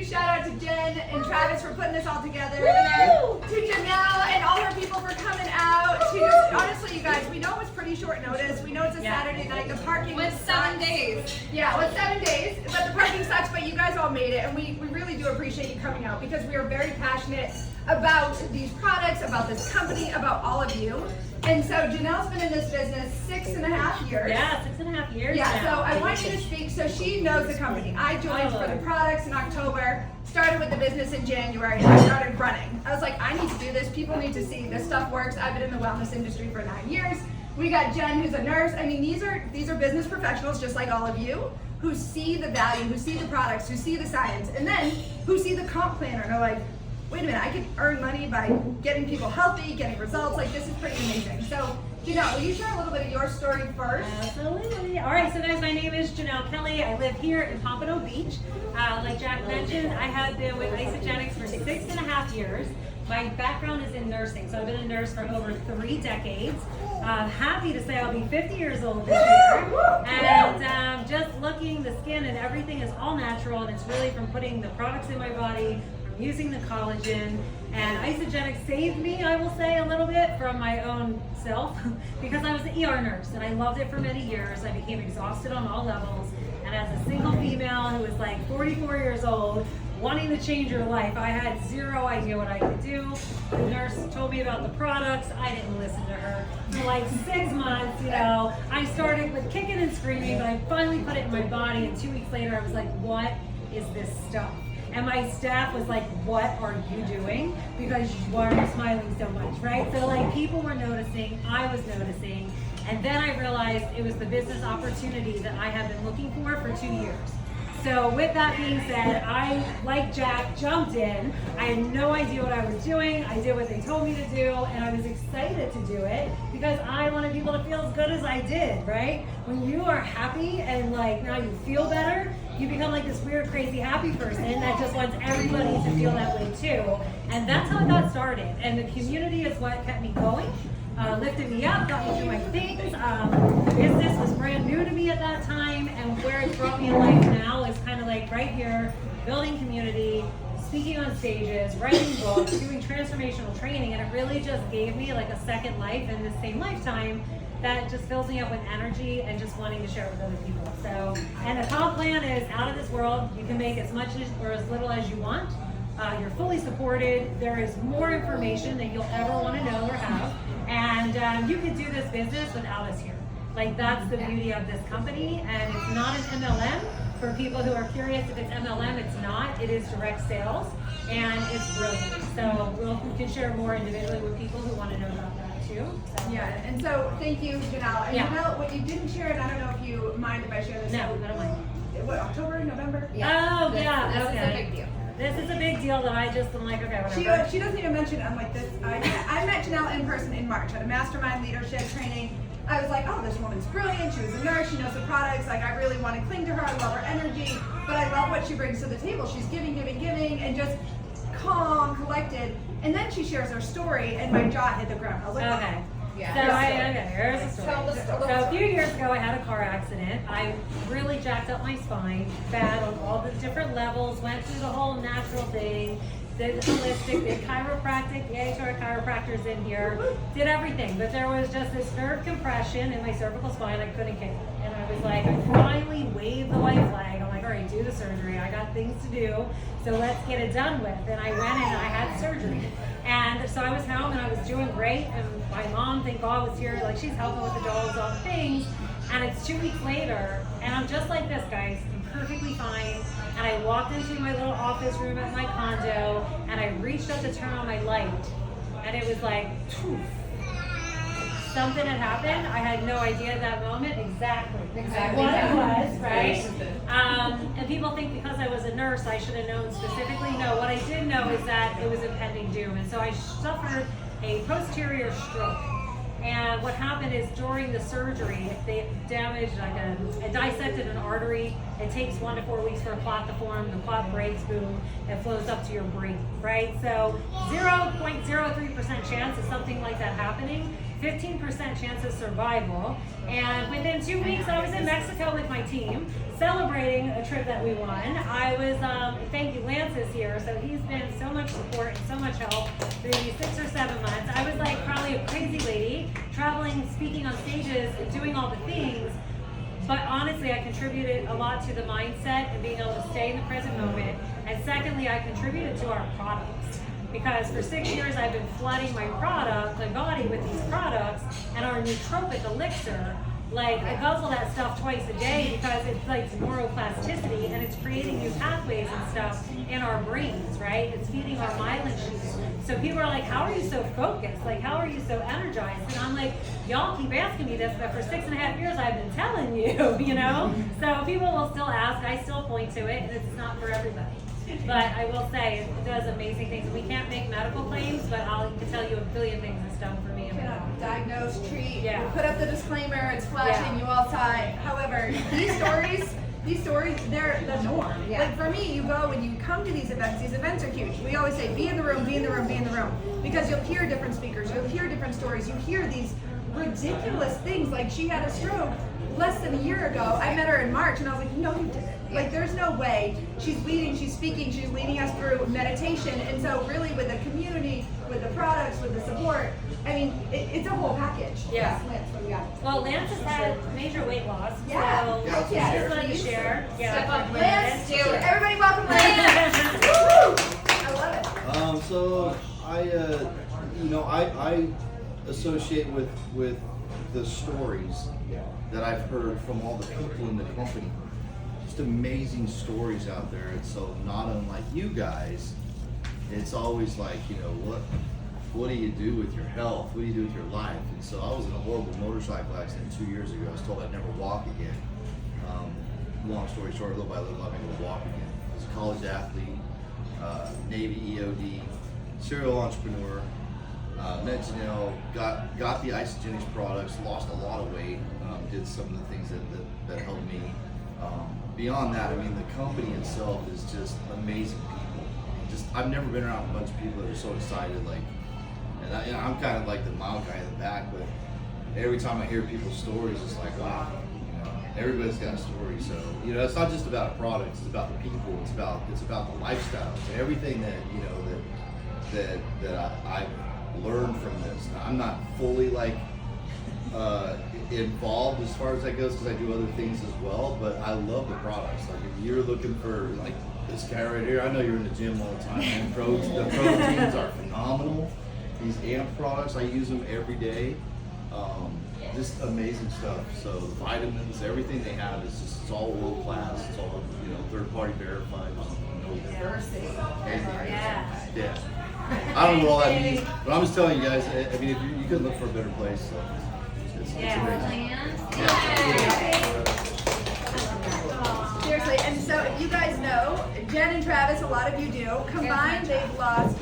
huge shout out to Jen and Travis for putting this all together. To Janelle and all her people for coming out. Honestly, you guys, we know it was pretty short notice. We know it's a Saturday night. The parking with 7 days. Yeah, with 7 days. But the parking sucks, but you guys all made it. And we really do appreciate you coming out because we are very passionate about these products, about this company, about all of you. And so Janelle's been in this business 6.5 years. Yeah, 6.5 years. Yeah, now. so I want you to speak. So she knows the company. I joined for the products in October, started with the business in January, and I started running. I was like, I need to do this. People need to see this stuff works. I've been in the wellness industry for 9 years. We got Jen, who's a nurse. I mean, these are business professionals just like all of you who see the value, who see the products, who see the science, and then who see the comp planner and are like, wait a minute, I can earn money by getting people healthy, getting results. Like, this is pretty amazing. So, Janelle, will you share a little bit of your story first? Absolutely. All right, so guys, my name is Janelle Kelly. I live here in Pompano Beach. Like Jack mentioned, I have been with Isagenix for 6.5 years. My background is in nursing, so I've been a nurse for over 3 decades. I'm happy to say I'll be 50 years old this year. And just looking, the skin and everything is all natural, and it's really from putting the products in my body, using the collagen, and Isagenix saved me, I will say, a little bit from my own self because I was an ER nurse and I loved it for many years. I became exhausted on all levels, and as a single female who was like 44 years old, wanting to change your life, I had zero idea what I could do. The nurse told me about the products. I didn't listen to her. For like 6 months, I started with kicking and screaming, but I finally put it in my body, and 2 weeks later I was like, what is this stuff? And my staff was like, what are you doing? Because why are you smiling so much, right? So like people were noticing, I was noticing, and then I realized it was the business opportunity that I had been looking for 2 years. So with that being said, I, like Jack, jumped in. I had no idea what I was doing. I did what they told me to do, and I was excited to do it because I wanted people to feel as good as I did, right? When you are happy and like now you feel better, you become like this weird, crazy, happy person that just wants everybody to feel that way too. And that's how it got started. And the community is what kept me going. Lifted me up, got me through my things. The business was brand new to me at that time, and where it's brought me in life now is kind of like right here, building community, speaking on stages, writing books, doing transformational training, and it really just gave me like a second life in this same lifetime that just fills me up with energy and just wanting to share with other people. So, and the comp plan is out of this world. You can make as much or as little as you want. You're fully supported. There is more information than you'll ever want to know or have. And you can do this business without us here. Like, that's the beauty of this company. And it's not an MLM. For people who are curious if it's MLM, it's not. It is direct sales. And it's brilliant. So we can share more individually with people who want to know about that too. So. Yeah, and so thank you, Janelle. And Yeah. Janelle, what you didn't share, and I don't know if you mind if I share this. No, I don't mind. What, October, November? Yeah. Oh, yeah. This Okay. is a big deal. This is a big deal that I just am like, okay, whatever. She doesn't even mention it. I'm like this. I met Janelle in person in March at a mastermind leadership training. I was like, oh, this woman's brilliant. She was a nurse. She knows the products. Like, I really want to cling to her. I love her energy. But I love what she brings to the table. She's giving, and just calm, collected. And then she shares her story, and my jaw hit the ground. I was like, Okay. Yeah. So here's the story. Tell the story. So a few years ago, I had a car accident. I really jacked up my spine, bad on all the different levels, went through the whole natural thing, did holistic, did chiropractic, yay to our chiropractors in here, did everything. But there was just this nerve compression in my cervical spine I couldn't kick. And I was like, I finally waved the white flag. I'm like, all right, do the surgery. I got things to do, so let's get it done with. And I went and I had surgery. And so I was home and I was doing great, and my mom, thank God, was here. Like, she's helping with the dogs, all the things. And it's 2 weeks later, and I'm just like this, guys. I'm perfectly fine. And I walked into my little office room at my condo, and I reached up to turn on my light, and it was like, poof. Something had happened. I had no idea at that moment exactly what it was, right? And people think because I was a nurse, I should have known specifically. No, what I did know is that it was impending doom. And so I suffered a posterior stroke. And what happened is during the surgery, they damaged, like dissected an artery. It takes 1 to 4 weeks for a clot to form. The clot breaks, boom, it flows up to your brain, right? So 0.03% chance of something like that happening. 15% chance of survival. And within 2 weeks, I was in Mexico with my team celebrating a trip that we won. I was, thank you, Lance is here, so he's been so much support and so much help through these 6 or 7 months. I was like probably a crazy lady, traveling, speaking on stages, and doing all the things. But honestly, I contributed a lot to the mindset and being able to stay in the present moment. And secondly, I contributed to our products. Because for 6 years, I've been flooding my body with these products, and our nootropic elixir, like I guzzle that stuff twice a day because it's like neuroplasticity and it's creating new pathways and stuff in our brains, right? It's feeding our myelin sheaths. So people are like, how are you so focused? Like, how are you so energized? And I'm like, y'all keep asking me this, but for 6.5 years I've been telling you, you know? So people will still ask, I still point to it, and it's not for everybody. But I will say, it does amazing things. We can't make medical claims, but I can tell you a billion things it's done for me. Diagnose, treat, Yeah. we'll put up the disclaimer, it's flashing, you all saw it. However, these stories, they're the norm. Yeah. Like for me, you go and you come to these events are huge. We always say, be in the room, be in the room, be in the room. Because you'll hear different speakers, you'll hear different stories, you hear these ridiculous things, like she had a stroke less than a year ago. I met her in March and I was like, no, you didn't. Like there's no way. She's leading, she's speaking, she's leading us through meditation. And so really with the community, with the products, with the support, I mean, it's a whole package. Yeah. Lance, what do you got? Well, Lance has had major weight loss, Yeah. so Yeah, I yeah. just wanted to share. Step up, Lance, do it. everybody welcome Lance. Woo! I love it. So I associate with the stories that I've heard from all the people in the company. Just amazing stories out there. And so not unlike you guys, it's always like, what do you do with your health? What do you do with your life? And so I was in a horrible motorcycle accident 2 years ago. I was told I'd never walk again. Long story short, little by little, I'm able to walk again. I was a college athlete, Navy EOD, serial entrepreneur. Met Janelle, got the Isagenix products, lost a lot of weight, did some of the things that helped me. Beyond that, I mean, the company itself is just amazing people. I've never been around a bunch of people that are so excited. And I'm kind of like the mild guy in the back, but every time I hear people's stories, it's like, wow, everybody's got a story. So it's not just about a product; it's about the people. It's about the lifestyles, everything that I've learned from this. Now, I'm not fully involved as far as that goes because I do other things as well, but I love the products. Like if you're looking for this guy right here, I know you're in the gym all the time, man. The proteins are phenomenal. These AMP products, I use them every day. Just amazing stuff. So the vitamins, everything they have is just, it's all world class. It's all third party verified. Yeah. I don't know what all that means, but I'm just telling you guys. I mean, if you couldn't look for a better place. So it's amazing. Seriously, and so if you guys know, Jen and Travis, a lot of you do, combined they've lost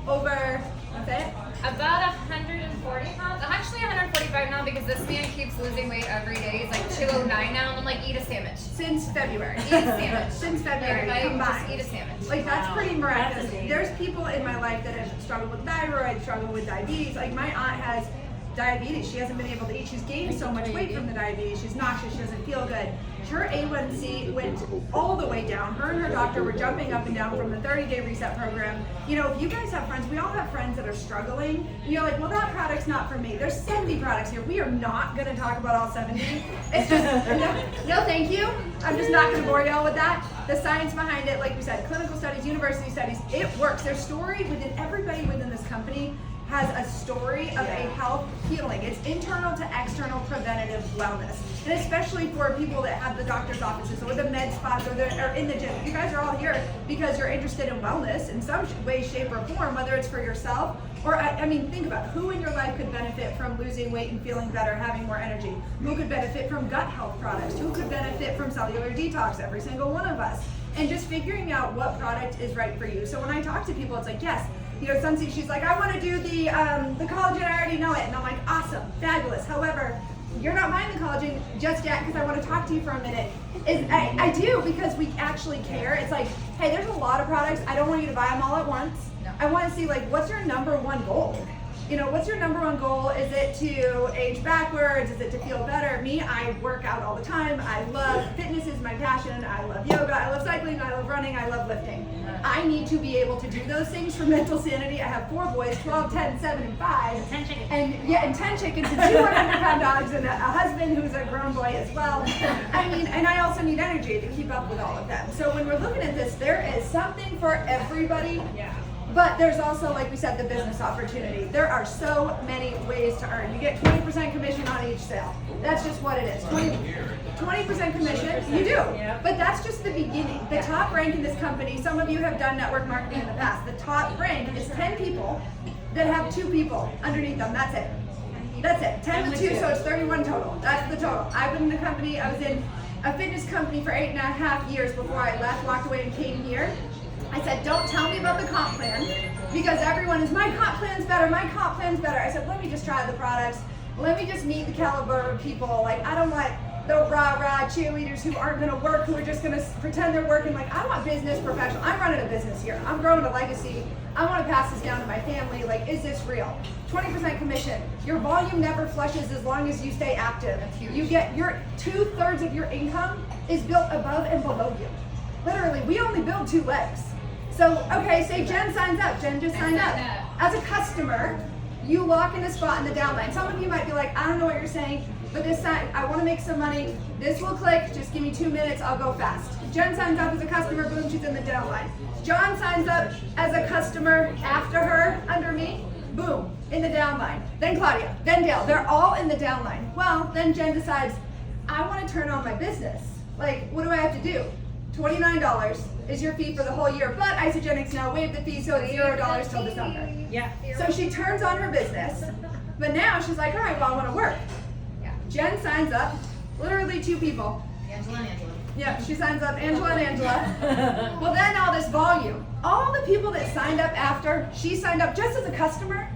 over, what's it? About 140 pounds. I'm actually 145 now because this man keeps losing weight every day. He's like 209 now, and I'm like, eat a sandwich. Since February. Eat a sandwich. Since February, Everybody combined. just eat a sandwich. Like that's pretty miraculous. That's amazing. There's people in my life that have struggled with thyroid, struggled with diabetes. Like my aunt has diabetes. She hasn't been able to eat. She's gained so much weight from the diabetes. She's nauseous. She doesn't feel good. Her A1C went all the way down. Her and her doctor were jumping up and down from the 30-day reset program. If you guys have friends, we all have friends that are struggling. And you're like, well, that product's not for me. There's 70 products here. We are not going to talk about all 70. It's just, no, thank you. I'm just not going to bore y'all with that. The science behind it, like we said, clinical studies, university studies, it works. Their story within everybody within this company has a story of a health healing. It's internal to external preventative wellness. And especially for people that have the doctor's offices or the med spots or in the gym. You guys are all here because you're interested in wellness in some way, shape, or form, whether it's for yourself or, I mean, think about it. Who in your life could benefit from losing weight and feeling better, having more energy? Who could benefit from gut health products? Who could benefit from cellular detox? Every single one of us. And just figuring out what product is right for you. So when I talk to people, it's like, yes, Sunsi, she's like, I want to do the collagen, I already know it. And I'm like, awesome, fabulous. However, you're not buying the collagen just yet because I want to talk to you for a minute. I do because we actually care. It's like, hey, there's a lot of products. I don't want you to buy them all at once. No. I want to see what's your number one goal? you know, what's your number one goal? Is it to age backwards? Is it to feel better? Me, I work out all the time. I love fitness is my passion. I love yoga. I love cycling. I love running. I love lifting. I need to be able to do those things for mental sanity. I have 4 boys, 12, 10, 7, and 5. 10 chickens. And 10 chickens and 2 100-pound dogs and a husband who's a grown boy as well. I mean, and I also need energy to keep up with all of them. So when we're looking at this, there is something for everybody. Yeah. But there's also, like we said, the business opportunity. There are so many ways to earn. You get 20% commission on each sale. That's just what it is. 20% commission, you do. But that's just the beginning. The top rank in this company, some of you have done network marketing in the past. The top rank is 10 people that have 2 people underneath them. That's it. That's it. 10 with 2, so it's 31 total. That's the total. I've been in the company, I was in a fitness company for 8.5 years before I left, walked away and came here. I said, don't tell me about the comp plan, because everyone is, my comp plan's better, my comp plan's better. I said, let me just try the products. Let me just meet the caliber of people. Like, I don't want the rah-rah cheerleaders who aren't gonna work, who are just gonna pretend they're working. Like, I want business professional. I'm running a business here. I'm growing a legacy. I wanna pass this down to my family. Like, is this real? 20% commission. Your volume never flushes as long as you stay active. You get your 2/3 of your income is built above and below you. Literally, we only build 2 legs. So, okay, say Jen signs up. Jen just signed up. As a customer, you lock in a spot in the downline. Some of you might be like, I don't know what you're saying, but this time, I want to make some money. This will click. Just give me 2 minutes. I'll go fast. Jen signs up as a customer. Boom, she's in the downline. John signs up as a customer after her, under me. Boom, in the downline. Then Claudia, then Dale. They're all in the downline. Well, then Jen decides, I want to turn on my business. Like, what do I have to do? $29 is your fee for the whole year, but Isagenix now waived the fee, so it's $0 till December. Yeah. So she turns on her business, but now she's like, all right, well, I want to work. Yeah. Jen signs up, literally 2 people. Angela and Angela. Yeah, she signs up, Angela and Angela. Well, then all this volume. All the people that signed up after she signed up just as a customer,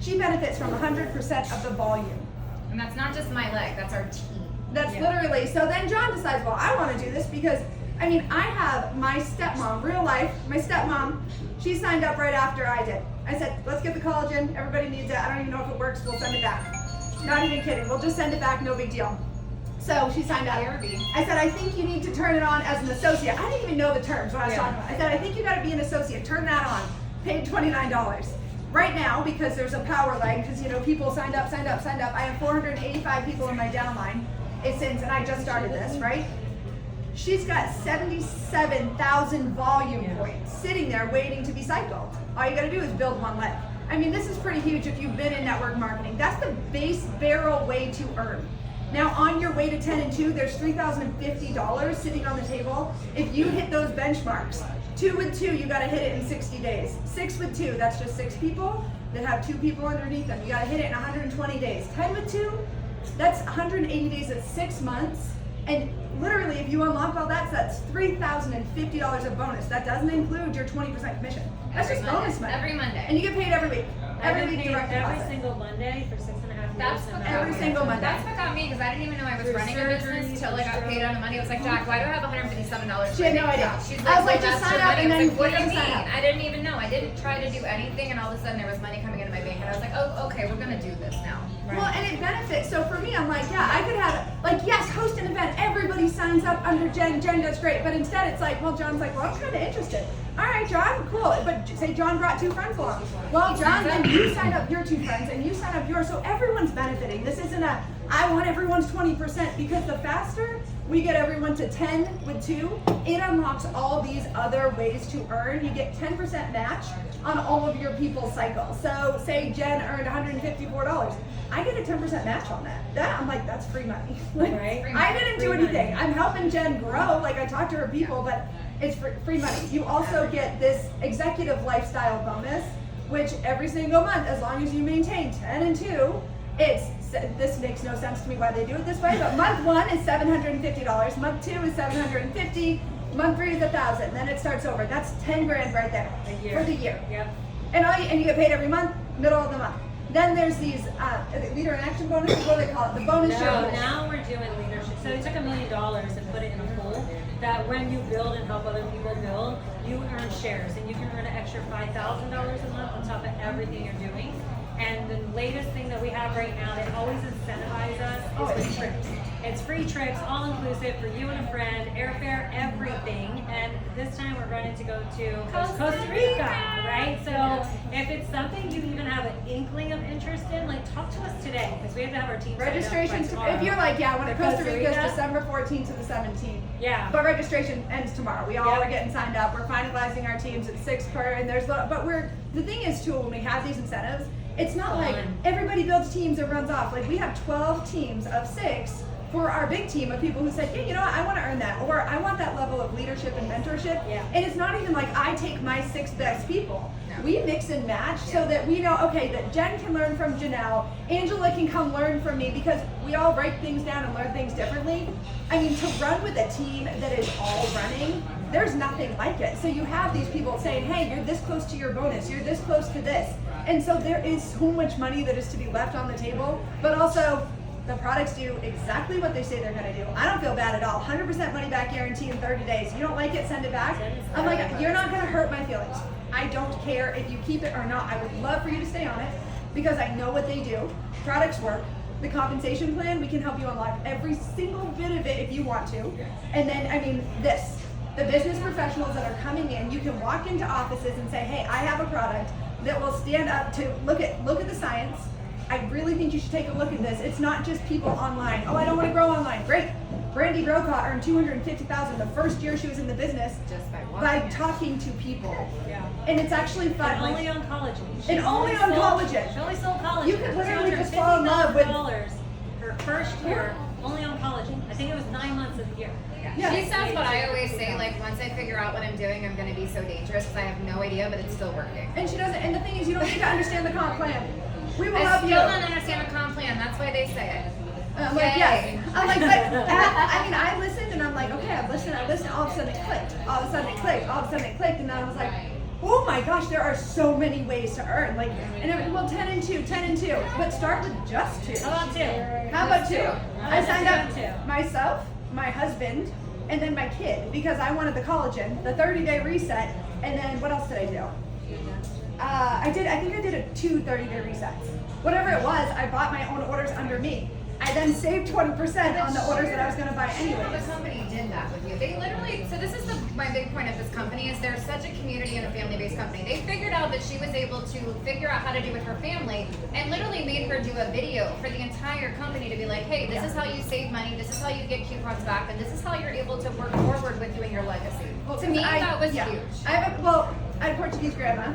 she benefits from 100% of the volume. And that's not just my leg, that's our team. That's literally, so then John decides, well, I want to do this because, I mean, I have my stepmom, real life, my stepmom, she signed up right after I did. I said, let's get the collagen, everybody needs it, I don't even know if it works, we'll send it back. Not even kidding, we'll just send it back, no big deal. So she signed up. I said, I think you need to turn it on as an associate. I didn't even know the terms when I was talking about it. I said, I think you gotta be an associate, turn that on, paid $29. Right now, because there's a power lag, because you know, people signed up, I have 485 people in my downline. And I just started this, right? She's got 77,000 volume points sitting there waiting to be cycled. All you gotta do is build 1 leg. I mean, this is pretty huge if you've been in network marketing. That's the base barrel way to earn. Now, on your way to 10 and 2, there's $3,050 sitting on the table. If you hit those benchmarks, 2 with 2, you gotta hit it in 60 days. 6 with 2, that's just 6 people that have 2 people underneath them. You gotta hit it in 120 days. 10 with 2, that's 180 days at 6 months. And literally, if you unlock all that, that's $3,050 of bonus. That doesn't include your 20% commission. That's Every just Monday. bonus money. Every Monday. And you get paid every week. Every week direct every deposit. single Monday for 6.5 years. That's what Every single Monday. That's what got me, because I didn't even know I was Through running a business surgeries, until I got paid on the money. I was like, Jack, why do I have $157? She had no idea. She's I was like, well, just that's sign your up money. and I was then like, what do you you sign mean? up. I didn't even know. I didn't try to do anything, and all of a sudden there was money coming into my bank, and I was like, oh, okay, we're gonna do this now. Well, and it benefits. So for me, I'm like, yeah, I could have, like, yes, host an event. Everybody signs up under Jen. Jen does great. But instead, it's like, well, John's like, well, I'm kind of interested. All right, John, cool. But say John brought 2 friends along. Well, John, then you sign up your 2 friends, and you sign up yours. So everyone's benefiting. This isn't a, I want everyone's 20%, because the faster we get everyone to 10 with 2, it unlocks all these other ways to earn. You get 10% match on all of your people's cycles. So say Jen earned $154. I get a 10% match on that. That I'm like, that's free money. Like, Right. I didn't do Free anything. money. I'm helping Jen grow. Like, I talked to her people, but it's free money. You also get this executive lifestyle bonus, which every single month, as long as you maintain 10 and 2, this makes no sense to me why they do it this way, but month 1 is $750, month 2 is $750, month 3 is $1,000. Then it starts over. That's 10 grand right there for the year. Yep. And you get paid every month, middle of the month. Then there's these leader in action bonuses. What do they call it? The bonus No, shareholders. now we're doing leadership. So we took $1 million and put it in a pool that when you build and help other people build, you earn shares, and you can earn an extra $5,000 a month on top of everything you're doing. And the latest thing that we have right now that always incentivizes us is free trips. It's free trips, all inclusive for you and a friend, airfare, everything. And this time we're going to go to Costa Rica, right? So if it's something you even have an inkling of interest in, like talk to us today because we have to have our team set up by Registrations, tomorrow. if you're like, yeah, I want to For Costa Rica is Rica? December 14th to the 17th. Yeah. But registration ends tomorrow. We all Yep. are getting signed up. We're finalizing our teams at 6 per, and the thing is too, when we have these incentives, it's not like everybody builds teams and runs off. Like we have 12 teams of 6 for our big team of people who said, yeah, you know what, I want to earn that, or I want that level of leadership and mentorship. Yeah. And it's not even like I take my 6 best people. No. We mix and match so that we know, okay, that Jen can learn from Janelle, Angela can come learn from me because we all break things down and learn things differently. I mean, to run with a team that is all running, there's nothing like it. So you have these people saying, hey, you're this close to your bonus, you're this close to this. And so there is so much money that is to be left on the table, but also the products do exactly what they say they're going to do. I don't feel bad at all. 100% money back guarantee in 30 days. You don't like it, send it back. I'm like, you're not going to hurt my feelings. I don't care if you keep it or not. I would love for you to stay on it because I know what they do. Products work. The compensation plan, we can help you unlock every single bit of it if you want to. And then, I mean, the business professionals that are coming in, you can walk into offices and say, hey, I have a product that will stand up to look at the science. I really think you should take a look at this. It's not just people online. Oh, I don't want to grow online. Great. Brandy Brokaw earned $250,000 the first year she was in the business Just by by walking. talking to people. Yeah. And it's actually fun. And Like, only on collagen. And only on collagen. She only sold collagen. You could literally just fall in love with- $250,000 her first year only on collagen. I think it was 9 months of the year. Yeah. She says what I always say, like once I figure out what I'm doing, I'm gonna be so dangerous because I have no idea, but it's still working. and she doesn't. And the thing is, you don't need to understand the comp plan. We will I help still you. don't understand the comp plan, that's why they say it. I'm like, Yay. yes. I'm like, but I mean, I listened and I'm like, okay, I listened. All of a sudden it clicked. All of a sudden it clicked. All of a sudden it clicked. And then I was like, oh my gosh, there are so many ways to earn. Like, and it, well, 10 and 2, 10 and 2. But start with just 2. How about 2? How about 2? I signed up Two. myself, my husband, and then my kid because I wanted the collagen, the 30-day reset, and then what else did I do? I think I did 2 30-day resets. Whatever it was, I bought my own orders under me. I then saved 20% on the orders that I was going to buy How anyways. the company did that with you. They literally, so this is my big point of this company is they're such a community and a family-based company. They figured out that she was able to figure out how to do with her family and literally made her do a video for the entire company to be like, hey, this is how you save money, this is how you get coupons back, and this is how you're able to work forward with doing your legacy. To me, that was huge. I have a Portuguese grandma.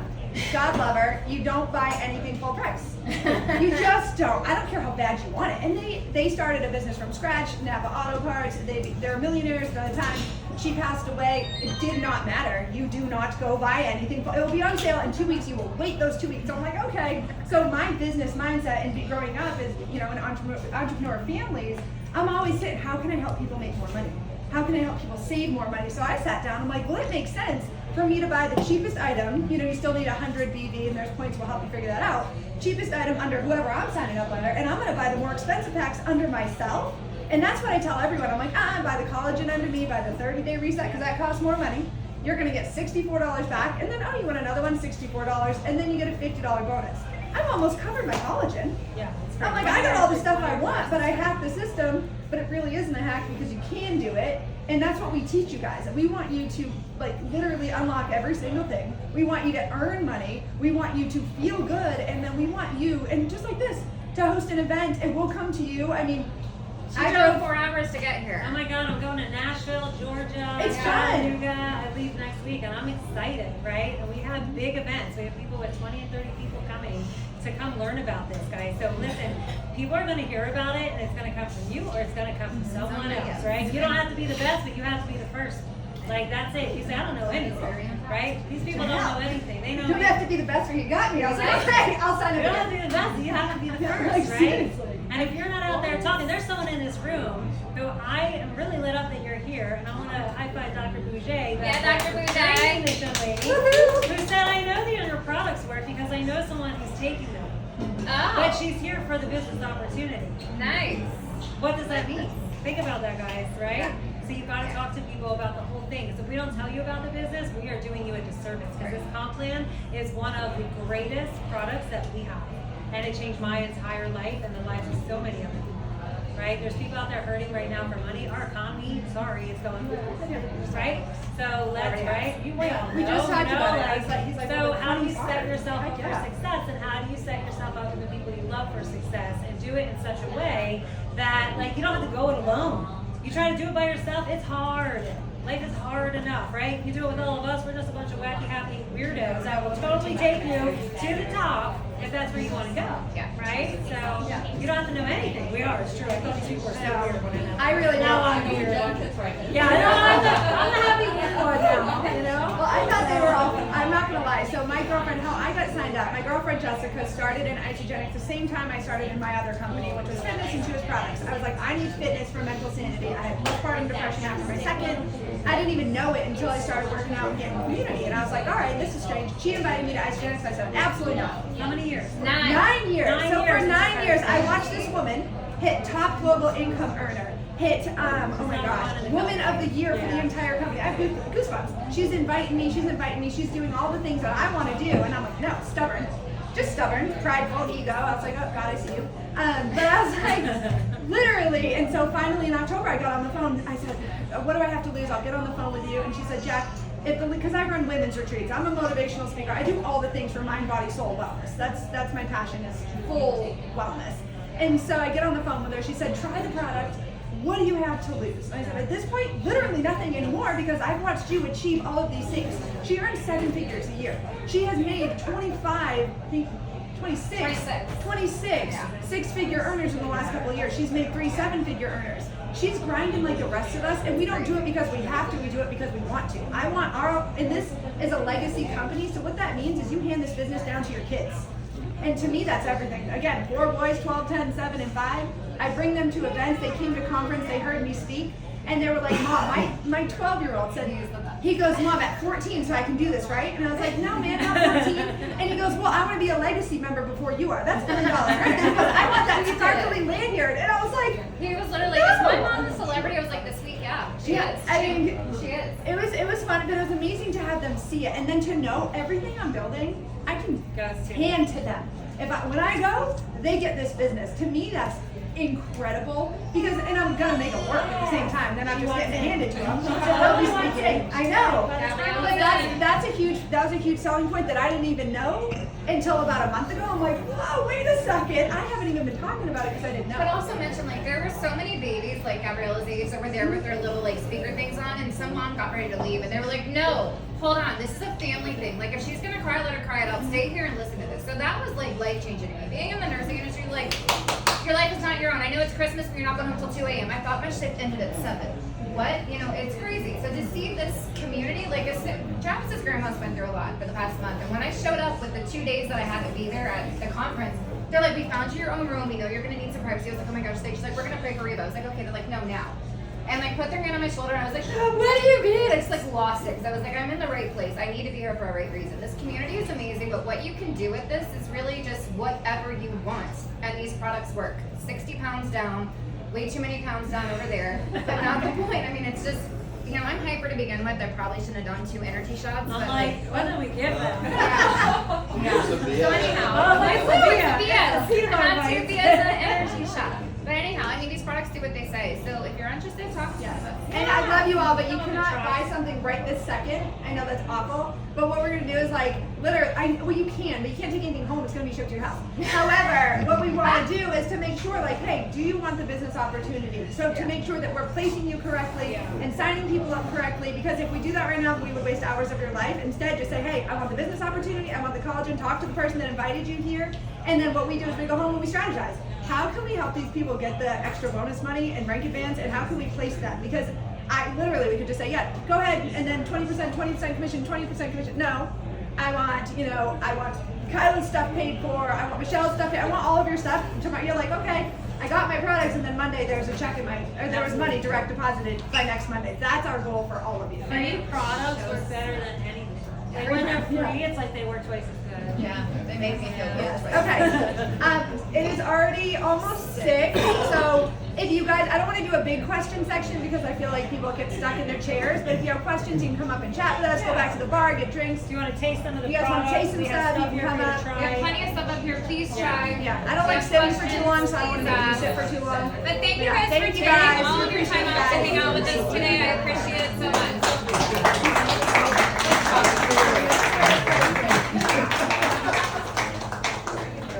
God love her. You don't buy anything full price. You just don't. I don't care how bad you want it. And they started a business from scratch, Napa Auto Parts. They're millionaires by the time she passed away. It did not matter. You do not go buy anything. It will be on sale in 2 weeks. You will wait those 2 weeks. So I'm like, okay. So my business mindset and growing up as an entrepreneur families, I'm always saying, how can I help people make more money? How can I help people save more money? So I sat down. I'm like, well, it makes sense for me to buy the cheapest item. You still need 100 BV, and there's points will help you figure that out. Cheapest item under whoever I'm signing up under, and I'm going to buy the more expensive packs under myself. And that's what I tell everyone. I'm like, buy the collagen under me, buy the 30-day reset because that costs more money. You're going to get $64 back, and then you want another one, $64, and then you get a $50 bonus. I've almost covered my collagen. Yeah. I'm like, I got all the stuff I want, but I hack the system, but it really isn't a hack because you can do it. And that's what we teach you guys. We want you to literally unlock every single thing. We want you to earn money. We want you to feel good. And then we want you, and just like this, to host an event and we'll come to you. I mean, I drove 4 hours to get here. Oh my God, I'm going to Nashville, Georgia. It's fun. Chattanooga. I leave next week and I'm excited, right? And we have big events. We have people with 20 and 30 people coming to come learn about this, guys. So listen, people are going to hear about it and it's going to come from you or it's going to come from someone Somebody else, else. right? You don't have to be the best, but you have to be the first. Like, that's it. You say, I don't know anything, right? These people don't know anything. They know you have to be the best where you got me. I was like, okay, I'll sign you it don't have to in. be the best, you have to be the first, Like, right? seriously. And if you're not out there talking, there's someone in this room who I am really lit up that you're here, and I want to high five Dr. Bouget. Yeah, Dr. Bouget. This young lady Woohoo. who said, I know that your products work because I know someone who's taking them. But Oh, she's here for the business opportunity. nice. What does that mean? Think about that, guys, right? So you've got to talk to people about the whole thing. Because if we don't tell you about the business, we are doing you a disservice. Because this comp plan is one of the greatest products that we have. and it changed my entire life and the lives of so many other people. Right? There's people out there hurting right now for money. Our economy, sorry, is going right? So let's, right? We just talked about it. He's like, so well, how do you it's set hard. yourself up Yeah. for success, and how do you set yourself up with the people you love for success, and do it in such a way that like you don't have to go it alone. You try to do it by yourself, it's hard. Life is hard enough, right? You do it with all of us, we're just a bunch of wacky, happy weirdos that will totally take you to the top if that's where you want to go. Yeah. Right? So you don't have to know anything. We are, it's true. I thought you were so weird when I know. I really Now know. I'm weird. Yeah, I know, I'm the happy weird one now, you know? Well, I thought they were all, I'm not gonna lie, so my girlfriend, how I got signed up, my girlfriend Jessica started in Isogenics the same time I started in my other company, which was fitness and she was products. I was like, I need fitness for mental sanity. I had postpartum depression after my second. I didn't even know it until I started working out and getting community. And I was like, all right, this is strange. She invited me to Isogenics. I said, absolutely not. How many years? 9 years. 9 So years. for 9 years, I watched this woman hit top global income earner, hit, oh my gosh, woman of the year for the entire company. I have goosebumps. She's inviting me, she's doing all the things that I want to do. And I'm like, no, stubborn. Just stubborn, prideful, ego. I was like, oh God, I see you. But I was like, literally. And so finally in October, I got on the phone. I said, what do I have to lose? I'll get on the phone with you. And she said, Jack, because I run women's retreats, I'm a motivational speaker. I do all the things for mind, body, soul wellness. That's my passion, is full wellness. And so I get on the phone with her. She said, try the product. What do you have to lose? And I said, at this point, literally nothing anymore, because I've watched you achieve all of these things. She earns 7 figures a year. She has made 26 six-figure earners in the last couple of years. She's made 3 7-figure earners. She's grinding like the rest of us, and we don't do it because we have to, we do it because we want to. I want and this is a legacy company, so what that means is you hand this business down to your kids. And to me, that's everything. Again, 4 boys, 12, 10, 7, and 5. I bring them to events. They came to conference. They heard me speak. And they were like, Mom, my 12-year-old said, he goes, Mom, at 14, so I can do this, right? And I was like, no, man, not 14. And he goes, well, I want to be a legacy member before you are. That's $1 million, right? He goes, I want that sparkly lanyard. And I was like, He was literally, no. is my mom a celebrity? I was like, this week, yeah. She is. I mean, she is. it was fun, but it was amazing to have them see it. And then to know everything I'm building, I can Goes to. hand to them. When I go, they get this business. To me, that's incredible, because, and I'm gonna make it work at the same time. Then I'm just getting it handed to them. So totally speaking, I know. But that was a huge selling point that I didn't even know until about a month ago. I'm like, whoa, wait a second. I haven't even been talking about it because I didn't know. But also mention, like, there were so many babies, like Gabriella's age, over there with their little, like, speaker things on, and some mom got ready to leave, and they were like, no, hold on, this is a family thing. Like, if she's gonna cry, let her cry it out. Stay here and listen to this. So that was, like, life-changing to me. Being in the nursing industry, like, your life is not your own. I know it's Christmas, but you're not going home until 2 a.m. I thought my shift ended at 7. What? You know, it's crazy. So to see this community, like, Travis's grandma's been through a lot for the past month. And when I showed up with the 2 days that I had to be there at the conference, they're like, we found you your own room. We know you're going to need some privacy. I was like, oh my gosh. She's like, we're going to pray for Reba. I was like, okay. They're like, no, now. And like put their hand on my shoulder, and I was like, what do you mean? I just like lost it, because I was like, I'm in the right place. I need to be here for a right reason. This community is amazing, but what you can do with this is really just whatever you want. And these products work. 60 pounds down, way too many pounds down over there, but not the point. I mean, it's just, you know, I'm hyper to begin with. I probably shouldn't have done 2 energy shots. I'm but like, what did we give them? Here's a So video. anyhow, Oh, nice woo, it's Sophia. a BS. Peanut butter I had 2 bites. BS and an energy shot. But anyhow, I mean, these products do what they say. So if you're interested, talk to us. And I love you all, but you cannot buy something right this second. I know that's awful, but what we're gonna do is like, literally, well, you can, but you can't take anything home. It's gonna be shipped to your house. However, what we want to do is to make sure, like, hey, do you want the business opportunity? So to make sure that we're placing you correctly and signing people up correctly, because if we do that right now, we would waste hours of your life. Instead, just say, hey, I want the business opportunity. I want the collagen. Talk to the person that invited you here, and then what we do is we go home and we strategize. How can we help these people get the extra bonus money and rank advance, and how can we place them? Because we could just say, yeah, go ahead, and then 20% commission, 20% commission. No, I want Kyla's stuff paid for, I want Michelle's stuff paid, I want all of your stuff. Tomorrow, you're like, okay, I got my products, and then Monday there's a check there was money direct deposited by next Monday. That's our goal for all of you. Free products work better than anything. Like when they're free, it's like they work twice as good. Yeah, they make me feel good. Okay. It is already almost 6, so if you guys, I don't want to do a big question section because I feel like people get stuck in their chairs, but if you have questions, you can come up and chat with us, go back to the bar, get drinks. Do you want to taste some of the You guys wanna products? taste some We have stuff, you here can for come you up. to We have try. plenty of stuff up here. Please try. Yeah, I don't like sitting for too long, so I don't want to make you sit for too long. But thank you Yeah, guys thank for you taking guys. all of your Appreciate time you out to guys. hang out with us today. I appreciate it so much.